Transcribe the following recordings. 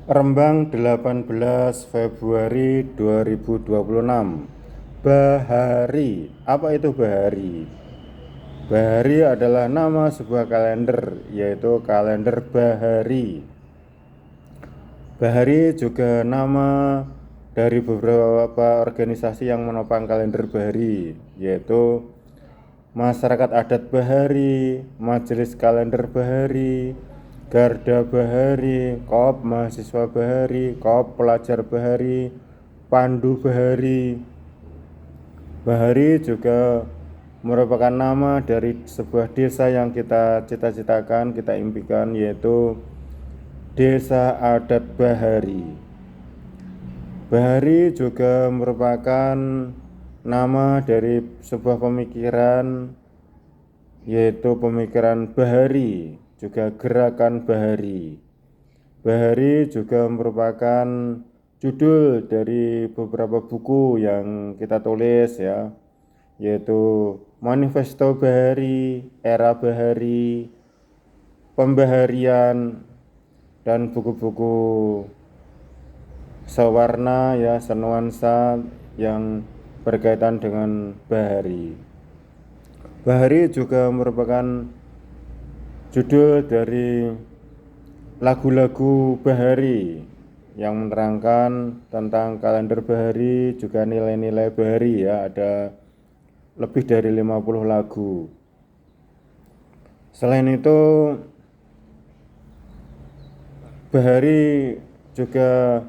Rembang 18 Februari 2026. Bahari. Apa itu Bahari? Bahari adalah nama sebuah kalender, yaitu kalender Bahari. Bahari juga nama dari beberapa organisasi yang menopang kalender Bahari, yaitu Masyarakat Adat Bahari, Majelis Kalender Bahari, Garda Bahari, Koop Mahasiswa Bahari, Koop Pelajar Bahari, Pandu Bahari. Bahari juga merupakan nama dari sebuah desa yang kita cita-citakan, kita impikan, yaitu Desa Adat Bahari. Bahari juga merupakan nama dari sebuah pemikiran, yaitu pemikiran Bahari, juga gerakan Bahari. Bahari juga merupakan judul dari beberapa buku yang kita tulis ya, yaitu Manifesto Bahari, Era Bahari, Pembaharian, dan buku-buku sewarna ya, senuansa yang berkaitan dengan Bahari. Bahari juga merupakan judul dari lagu-lagu Bahari yang menerangkan tentang kalender Bahari, juga nilai-nilai Bahari ya, ada lebih dari 50 lagu. Selain itu, Bahari juga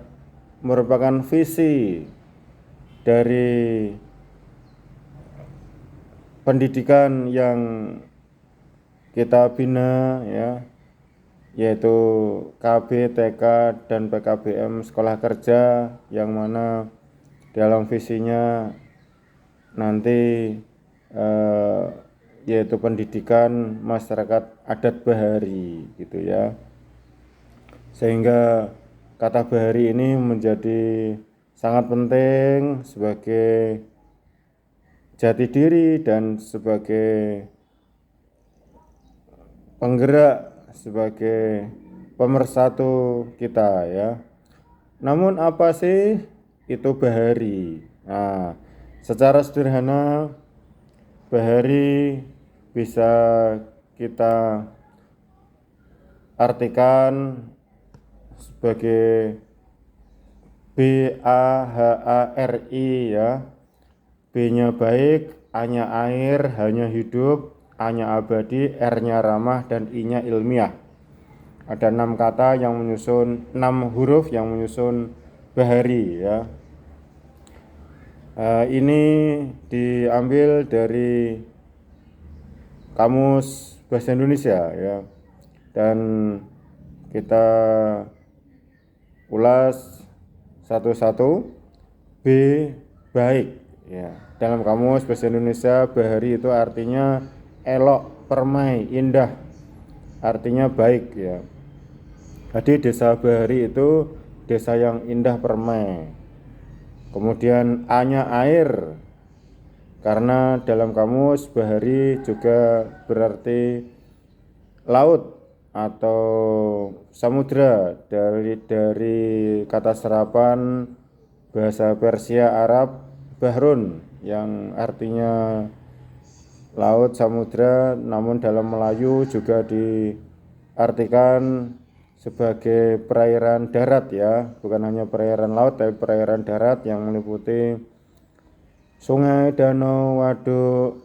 merupakan visi dari pendidikan yang kita bina ya, yaitu KB, TK, dan PKBM sekolah kerja, yang mana dalam visinya nanti yaitu pendidikan masyarakat adat Bahari gitu ya. Sehingga kata Bahari ini menjadi sangat penting sebagai jati diri dan sebagai penggerak, sebagai pemersatu kita ya. Namun apa sih itu Bahari? Nah, secara sederhana Bahari bisa kita artikan sebagai BAHARI ya. B-nya baik, A-nya air, H-nya hidup, A-nya abadi, R-nya ramah, dan I-nya ilmiah. Ada 6 kata yang menyusun, 6 huruf yang menyusun Bahari ya. Ini diambil dari Kamus Bahasa Indonesia ya, dan kita ulas satu-satu. B, baik ya. Dalam Kamus Bahasa Indonesia, Bahari itu artinya elok, permai, indah, artinya baik ya. Jadi desa Bahari itu desa yang indah, permai. Kemudian A-nya air, karena dalam kamus Bahari juga berarti laut atau samudra, dari kata serapan bahasa Persia Arab Bahrun yang artinya laut, samudra, namun dalam Melayu juga diartikan sebagai perairan darat ya, bukan hanya perairan laut tapi perairan darat yang meliputi sungai, danau, waduk,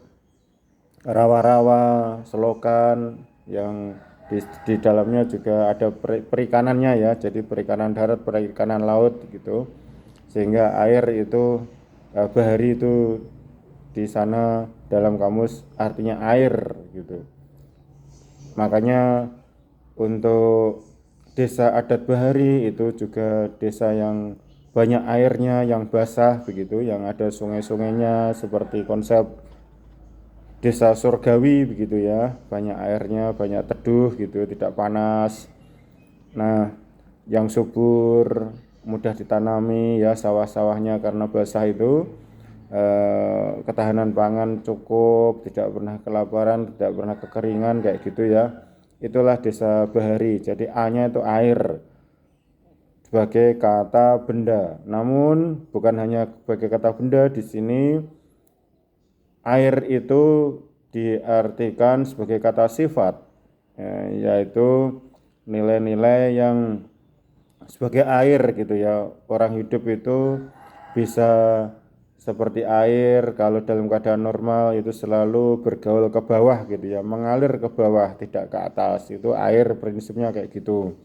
rawa-rawa, selokan yang di dalamnya juga ada perikanannya ya, jadi perikanan darat, perikanan laut gitu. Sehingga air itu Bahari itu di sana dalam kamus artinya air gitu. Makanya untuk desa adat Bahari itu juga desa yang banyak airnya, yang basah begitu, yang ada sungai-sungainya, seperti konsep desa surgawi begitu ya, banyak airnya, banyak teduh gitu, tidak panas. Nah, yang subur, mudah ditanami ya sawah-sawahnya, karena basah itu ketahanan pangan cukup, tidak pernah kelaparan, tidak pernah kekeringan kayak gitu ya. Itulah desa Bahari. Jadi A-nya itu air, sebagai kata benda. Namun bukan hanya sebagai kata benda, di sini air itu diartikan sebagai kata sifat, yaitu nilai-nilai yang sebagai air gitu ya. Orang hidup itu bisa seperti air, kalau dalam keadaan normal itu selalu bergaul ke bawah gitu ya, mengalir ke bawah tidak ke atas. Itu air prinsipnya kayak gitu.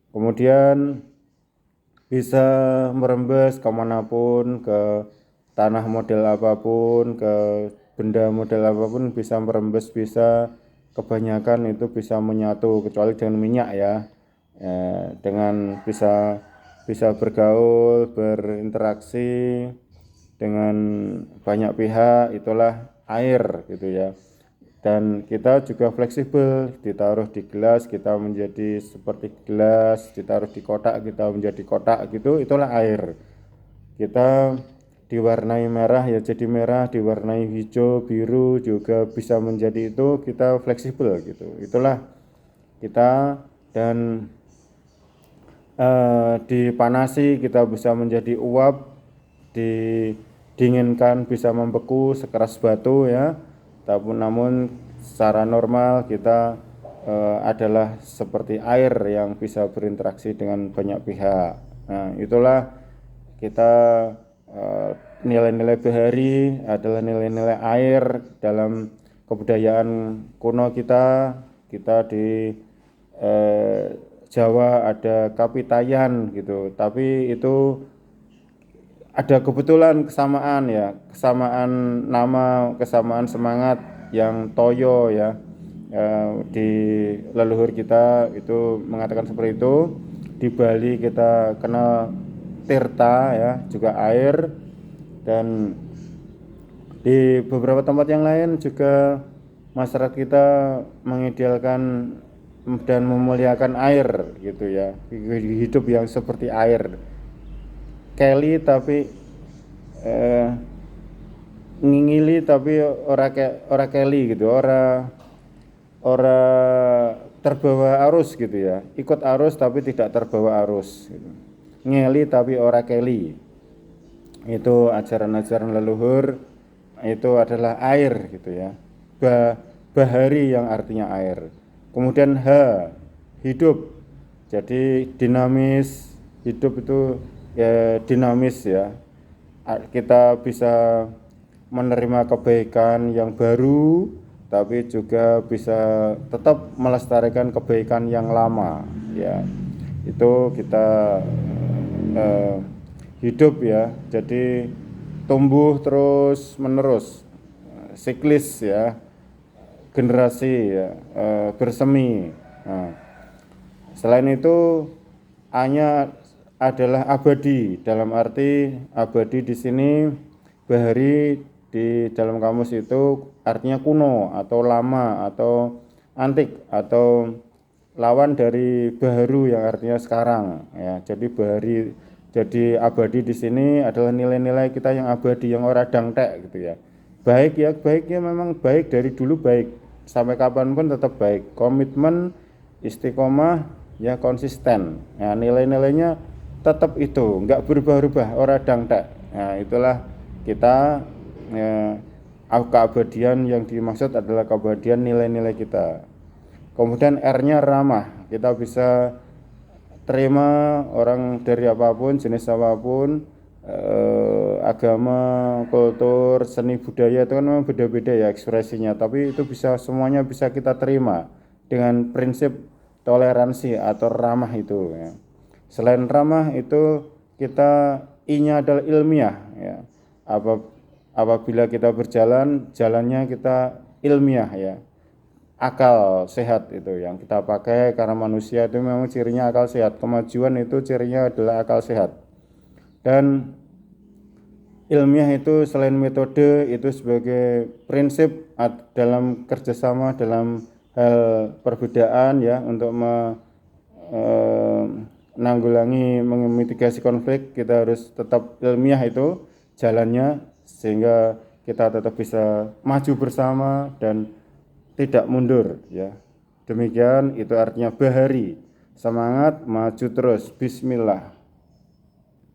Kemudian bisa merembes kemanapun, ke tanah model apapun, ke benda model apapun bisa merembes, bisa kebanyakan itu bisa menyatu, kecuali dengan minyak ya, dengan bisa bisa bergaul, berinteraksi dengan banyak pihak, itulah air gitu ya. Dan kita juga fleksibel, ditaruh di gelas kita menjadi seperti gelas, ditaruh di kotak kita menjadi kotak gitu, itulah air. Kita diwarnai merah ya jadi merah, diwarnai hijau, biru juga bisa menjadi itu, kita fleksibel gitu. Itulah kita. Dan dipanasi kita bisa menjadi uap, didinginkan bisa membeku sekeras batu ya. Namun secara normal kita adalah seperti air yang bisa berinteraksi dengan banyak pihak. Nah, itulah kita, nilai-nilai bahari adalah nilai-nilai air dalam kebudayaan kuno kita. Kita di Jawa ada kapitayan gitu, tapi itu ada kebetulan kesamaan ya, kesamaan nama, kesamaan semangat yang toyo ya. Di leluhur kita itu mengatakan seperti itu. Di Bali kita kenal tirta ya, juga air. Dan di beberapa tempat yang lain juga masyarakat kita mengidealkan dan memuliakan air gitu ya, hidup yang seperti air. Kelly tapi ngingili tapi ora Kelly gitu, ora terbawa arus gitu ya, ikut arus tapi tidak terbawa arus gitu. Ngeli tapi ora Kelly, itu ajaran-ajaran leluhur, itu adalah air gitu ya. Bahari yang artinya air. Kemudian hidup, jadi dinamis, hidup itu ya dinamis ya. Kita bisa menerima kebaikan yang baru, tapi juga bisa tetap melestarikan kebaikan yang lama ya. Itu kita hidup ya, jadi tumbuh terus menerus, siklis ya, generasi ya, bersemi. Nah, selain itu A-nya adalah abadi, dalam arti abadi di sini bahari di dalam kamus itu artinya kuno atau lama atau antik, atau lawan dari baharu yang artinya sekarang ya. Jadi bahari, jadi abadi di sini adalah nilai-nilai kita yang abadi, yang ora dangtek gitu ya. Baik ya memang baik dari dulu, baik sampai kapanpun tetap baik. Komitmen, istiqomah ya, konsisten ya, nilai-nilainya tetap itu, enggak berubah-ubah, ora dangtek. Nah, itulah kita ya, keabadian yang dimaksud adalah keabadian nilai-nilai kita. Kemudian R-nya ramah, kita bisa terima orang dari apapun, jenis apapun, agama, kultur, seni budaya itu kan memang beda-beda ya ekspresinya, tapi itu bisa semuanya bisa kita terima dengan prinsip toleransi atau ramah itu ya. Selain ramah itu kita I-nya adalah ilmiah ya. Apabila kita berjalan, jalannya kita ilmiah ya. Akal sehat itu yang kita pakai, karena manusia itu memang cirinya akal sehat. Kemajuan itu cirinya adalah akal sehat. Dan ilmiah itu selain metode, itu sebagai prinsip dalam kerjasama dalam hal perbedaan ya, untuk menanggulangi, memitigasi konflik, kita harus tetap ilmiah itu jalannya, sehingga kita tetap bisa maju bersama dan tidak mundur ya. Demikian itu artinya bahari. Semangat, maju terus. Bismillah.